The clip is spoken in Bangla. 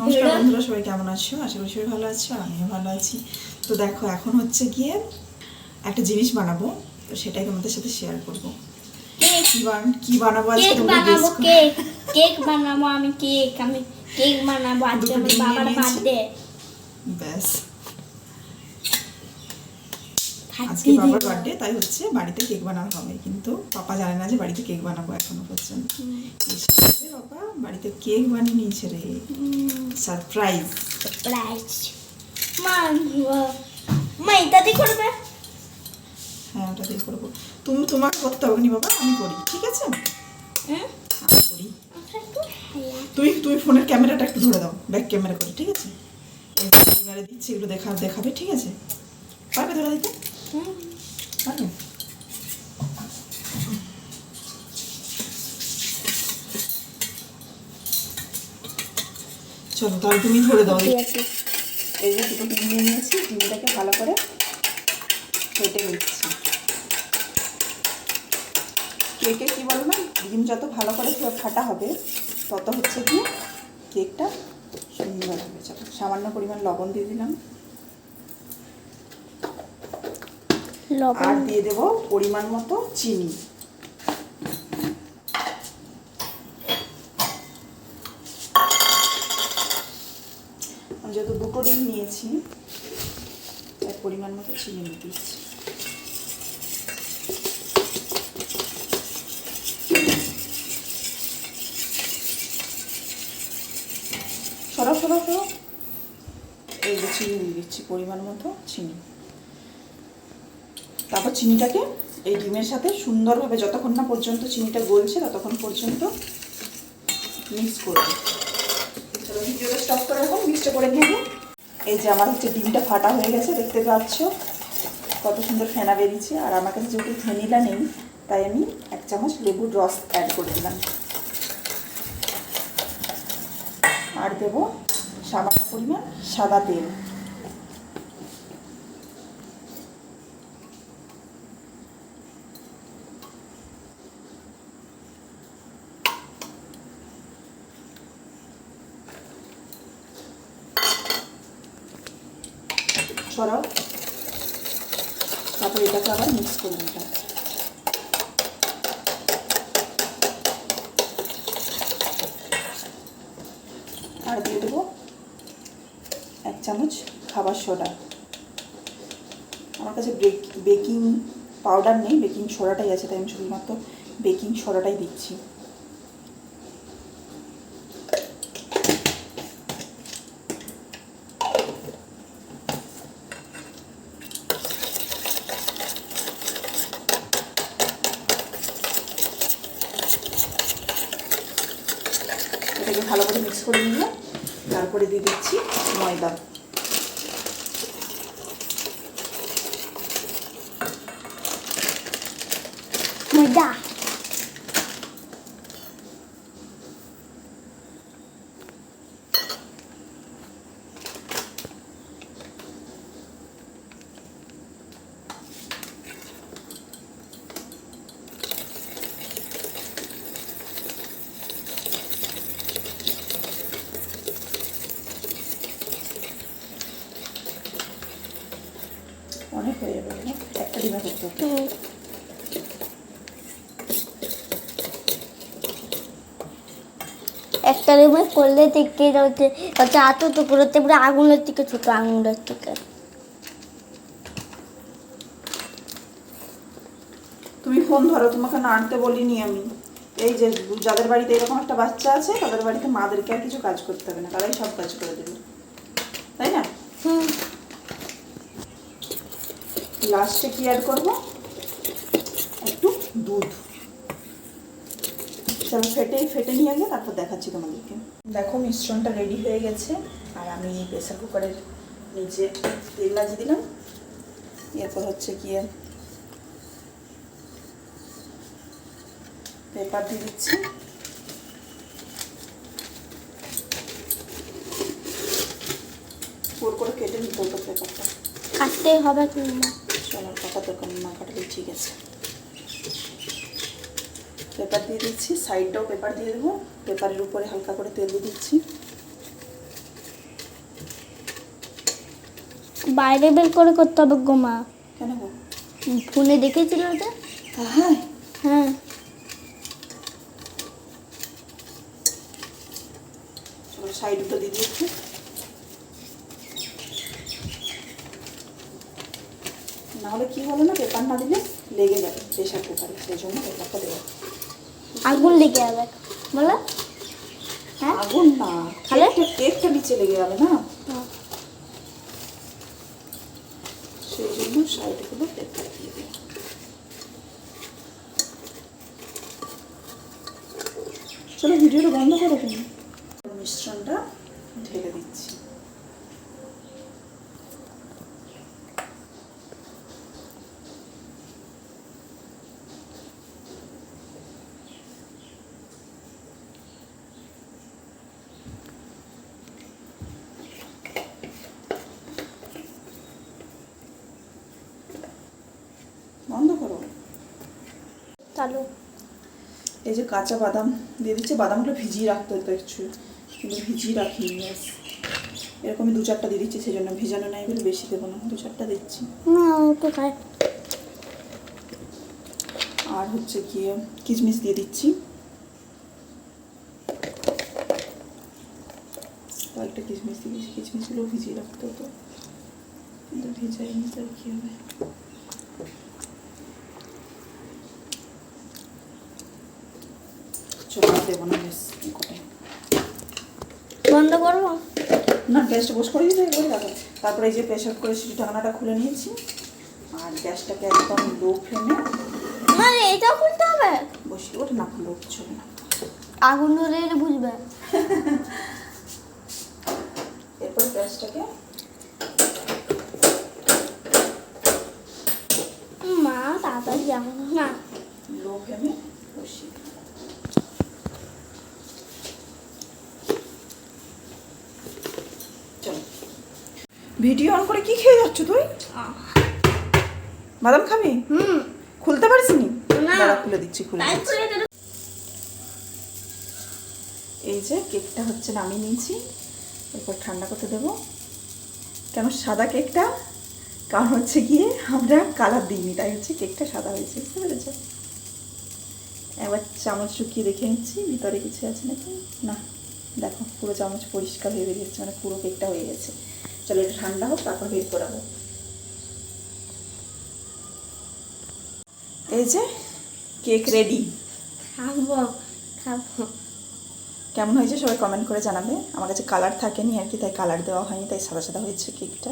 নমস্কার বন্ধুরা, সবাই কেমন আছো? আশা করি সবাই ভালো আছো, আমিও ভালো আছি। তো দেখো, এখন হচ্ছে গিয়ে একটা জিনিস বানাবো, তো সেটাই তোমাদের সাথে শেয়ার করবো। কি বানাবো আজকে তোমরা গেস করো। কেক বানাবো। আমি কেক বানাবো আজকে আমার বাবার বার্থডে। ব্যাস, আজকে বাবার বার্থডে, তাই হচ্ছে বাড়িতে কেক বানানো হবে। কিন্তু পাপা জানে না যে বাড়িতে কেক বানাবো এখনো পর্যন্ত। পাপা বাড়িতে কেক বানিয়ে নিয়েছে রে, সারপ্রাইজ। মা এটা দিয়ে করবে? হ্যাঁ, ওটা দিয়ে করবো। তোমাকে করতে হবে না বাবা, আমি করি, ঠিক আছে? আমি করি। তুমি ফোনের ক্যামেরাটা একটু ধরে দাও, ব্যাক ক্যামেরা করে, ঠিক আছে? এবারে দিচ্ছি, এগুলো দেখাবে, ঠিক আছে? পারবে ধরে দিতে? পারবে? চলো তাহলে তুমি ধরে দাও। এই যে দুটো ডিম নিয়ে নিয়েছি, ডিমটাকে ভালো করে ফেটে নিচ্ছি। কেকে কি বলো না, ডিম যত ভালো করে ফাটা হবে তত হচ্ছে কি কেকটা সুন্দর হবে। চলো, সামান্য পরিমাণ লবণ দিয়ে দিলাম, আর দিয়ে দেবো পরিমাণ মতো চিনি। আমি যেহেতু দুটো ডিম নিয়েছি, তাই পরিমাণ মতো চিনি দিয়ে দিচ্ছি। সরাও এই যে চিনি দিয়ে দিচ্ছি, পরিমাণ মতো চিনি। তারপর চিনিটাকে এই ডিমের সাথে সুন্দরভাবে, যতক্ষণ না পর্যন্ত চিনিটা গলছে ততক্ষণ পর্যন্ত মিক্স করব। চলো, ভিডিওটা স্টপ করে রাখো, মিক্সটা করে নেব। এই যে আমার হচ্ছে ডিমটা ফাটা হয়ে গেছে, দেখতে পাচ্ছ কত সুন্দর ফেনা বেরিয়েছে। আর আমার কাছে যেহেতু ভ্যানিলা নেই, তাই আমি 1 চামচ লেবুর রস অ্যাড করে দিলাম। আর দেব সামান্য পরিমাণ সাদা তেল। সরাও, তারপর এটাকে আবার মিক্স করে নিলাম। আর দিয়ে দেবো 1 চামচ খাবার সোডা। আমার কাছে বেকিং পাউডার নেই, বেকিং সোডাটাই আছে, তাই আমি শুধুমাত্র বেকিং সোডাটাই দিচ্ছি। এটাকে ভালো করে মিক্স করে নিলাম। তারপরে দিয়ে দিচ্ছি ময়দা। অনেক হয়ে যাবে না, একটা ডিমে করতে হবে। একটা ডিমে করলে থেকে যাচ্ছে এত টুকরোতে, পুরো আঙুলের থেকে ছোট, আঙুলের থেকে। তুমি ফোন ধরো, তোমাকে নাড়তে বলিনি আমি। এই যে যাদের বাড়িতে এরকম একটা বাচ্চা আছে, তাদের বাড়িতে মাদেরকে আর কিছু কাজ করতে হবে না, তারাই সব কাজ করে দেবে, তাই না? লাস্টে কি অ্যাড করবো? একটু দুধ। চলো ফেটে নিয়ে আগে, তারপর দেখাচ্ছি তোমাদেরকে। দেখো, মিশ্রণটা রেডি হয়ে গেছে। আর আমি প্রেসার কুকারের নিচে তেল লাগিয়ে দিলাম। এরপর হচ্ছে গিয়ে পেপার দিয়ে দিচ্ছি। পুরো করে কেটে নিতে হতো পেপারটা। কাটতে হবে কিনা? চলো, কাটা দরকার না কাটলে, ঠিক আছে। পেপার দিয়ে দিচ্ছি, সাইডটাও পেপার দিয়ে দেবো। পেপারের উপরে হালকা করে তেল দিয়ে দিচ্ছি। বাইরে বের করে করতে হবে গো মা। কেন গো? ফোনে দেখেছিল যে। হ্যাঁ হ্যাঁ চলো সাইড দুটো দিয়ে দিচ্ছি। নাহলে কি বলো না, পেপার না দিলে লেগে যাবে প্রেশার কুকারে, সেই জন্য পেপারটা দেবো। আগুন লেগে যাবে বলো। হ্যাঁ আগুন না, তাহলে? কেকটা নিচে লেগে যাবে না, সেই জন্য সাইডগুলো পেপার দিয়ে দিই। চলো ভিডিওটা বন্ধ করো তুমি। মিশ্রণটা ঢেলে দিচ্ছি। বন্ধ করো। চালু। এই যে কাঁচা বাদাম দিয়ে দিচ্ছে, বাদামগুলো ভিজিয়ে রাখতে হতো একটু, কিন্তু ভিজিয়ে রাখিনি। ব্যাস এরকমই 2-4টা দিয়ে দিচ্ছি, সেই জন্য ভিজানো নাই বলে বেশি দেবো না, 2-4টা দিচ্ছি। না তো খাই। আর হচ্ছে গিয়ে কিশমিশ দিয়ে দিচ্ছি, কয়েকটা কিশমিশ দিয়ে দিচ্ছি। কিশমিশগুলো ভিজিয়ে রাখতে হতো, কিন্তু ভিজাইনি, তার কী হবে। চলো দেবো না, বেশ কোথায় বন্ধ করবো না, গ্যাসটা বস করে দিতে করে রাখো। তারপরে এই যে প্রেশার করে সিটি ঢাকনাটা খুলে নিয়েছি, আর গ্যাসটাকে একদম লো ফ্লেমে মানে এটা খুলতে হবে। বসিয়ে, ওটা না খুললেও কিছু হবে না। আগুন ধরে এলে বুঝবে। এরপর গ্যাসটাকে মা তাড়াতাড়ি যাবো না। লো ফ্লেমে বসিয়ে। চলো ভিডিও অন করে কি খেয়ে যাচ্ছ তুই? বাদাম খাবি? খুলতে পারিস নি? না। দাঁড়া খুলে দিচ্ছি, খুলে তাই দিচ্ছি। খুলে দিল। এই যে কেকটা হচ্ছে নামিয়ে নিয়েছি, এরপর ঠান্ডা করতে দেবো। কেন সাদা কেকটা? কারণ হচ্ছে গিয়ে আমরা কালার দিইনি, তাই হচ্ছে কেকটা সাদা হয়েছে, বুঝতে পেরেছ? একবার চামচ শুকিয়ে দেখে নিচ্ছি ভিতরে কিছু আছে নাকি। না, দেখো পুরো চামচ পরিষ্কার হয়ে বেরিয়েছে, মানে পুরো কেকটা হয়ে গেছে। চলো এটা ঠান্ডা হোক, তারপর বের করাবো। এই যে কেক রেডি। খাবো খাবো। কেমন হয়েছে সবাই কমেন্ট করে জানাবে। আমার কাছে কালার থাকেনি আর কি, তাই কালার দেওয়া হয়নি, তাই সাদা সাদা হয়েছে কেকটা।